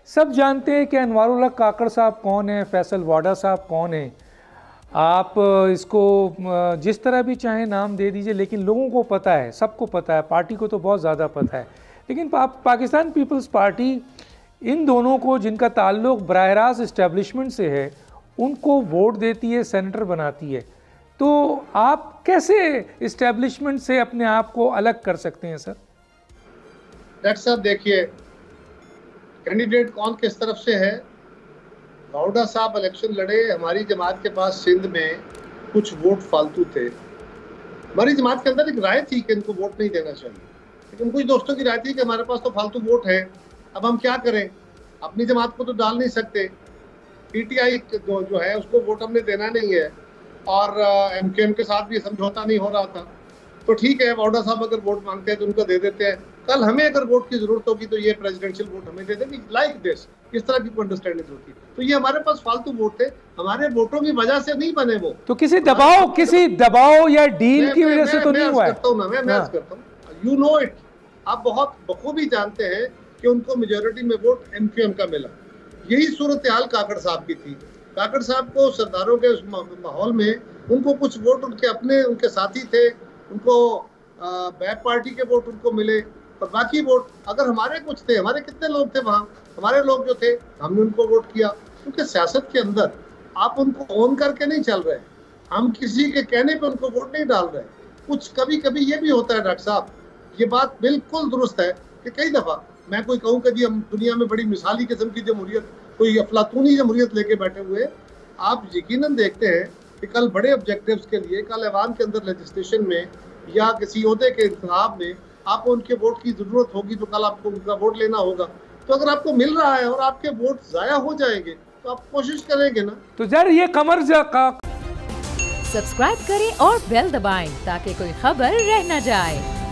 सब जानते हैं कि अनवारुल हक काकड़ साहब कौन है, फैसल वाडा साहब कौन है। आप इसको जिस तरह भी चाहें नाम दे दीजिए, लेकिन लोगों को पता है, सबको पता है, पार्टी को तो बहुत ज़्यादा पता है। लेकिन पाकिस्तान पीपल्स पार्टी इन दोनों को, जिनका ताल्लुक बराह रास्त इस्टेब्लिशमेंट से है, उनको वोट देती है, सेनेटर बनाती है। तो आप कैसे इस्टेब्लिशमेंट से अपने आप को अलग कर सकते हैं सर? डॉक्टर साहब देखिए, कैंडिडेट कौन किस तरफ से है। वाडा साहब इलेक्शन लड़े, हमारी जमात के पास सिंध में कुछ वोट फालतू थे। हमारी जमात के अंदर एक राय थी कि इनको वोट नहीं देना चाहिए, लेकिन कुछ दोस्तों की राय थी कि हमारे पास तो फालतू वोट है, अब हम क्या करें, अपनी जमात को तो डाल नहीं सकते, पीटीआई जो है उसको वोट हमने देना नहीं है, और एमकेएम के साथ भी समझौता नहीं हो रहा था। तो ठीक है, वाडा साहब अगर वोट मांगते हैं तो उनको दे देते हैं। कल हमें अगर वोट की जरूरत होगी तो ये प्रेसिडेंशियल वोट हमें दे देंगे, लाइक दिस। इस तरह की अंडरस्टैंडिंग होती है। तो ये हमारे पास फालतू वोट थे, हमारे वोटों की वजह से नहीं बने वो। तो किसी दबाव या डील की वजह से तो नहीं हुआ है। मैं करता हूँ, यू नो इट, आप बहुत बखूबी जानते हैं कि उनको मेजोरिटी में वोट एमक्यूएम का मिला। यही सूरत हाल काकड़ साहब की थी। काकड़ साहब को सरदारों के उस माहौल में उनको कुछ वोट उनके अपने, उनके साथी थे, उनको बैक पार्टी के वोट उनको मिले, और बाकी वोट अगर हमारे कुछ थे, हमारे कितने लोग थे वहाँ, हमारे लोग जो थे हमने उनको वोट किया। क्योंकि सियासत के अंदर आप उनको ओन करके नहीं चल रहे, हम किसी के कहने पे उनको वोट नहीं डाल रहे। कुछ कभी कभी ये भी होता है डॉक्टर साहब, ये बात बिल्कुल दुरुस्त है कि कई दफ़ा मैं कोई कहूँ कि जी हम दुनिया में बड़ी मिसाली किस्म की जमहूरियत, कोई अफलातूनी जमहूरियत लेके बैठे हुए। आप यकीनन देखते हैं कि कल बड़े ऑब्जेक्टिव्स के लिए, कल ऐवान के अंदर लेजिस्लेशन में या किसी ओहदे के इंतखाब में आपको उनके वोट की जरूरत होगी, तो कल आपको उनका वोट लेना होगा। तो अगर आपको मिल रहा है और आपके वोट जाया हो जाएंगे तो आप कोशिश करेंगे ना। तो यार ये कमर का सब्सक्राइब करें और बेल दबाएं ताकि कोई खबर रह न जाए।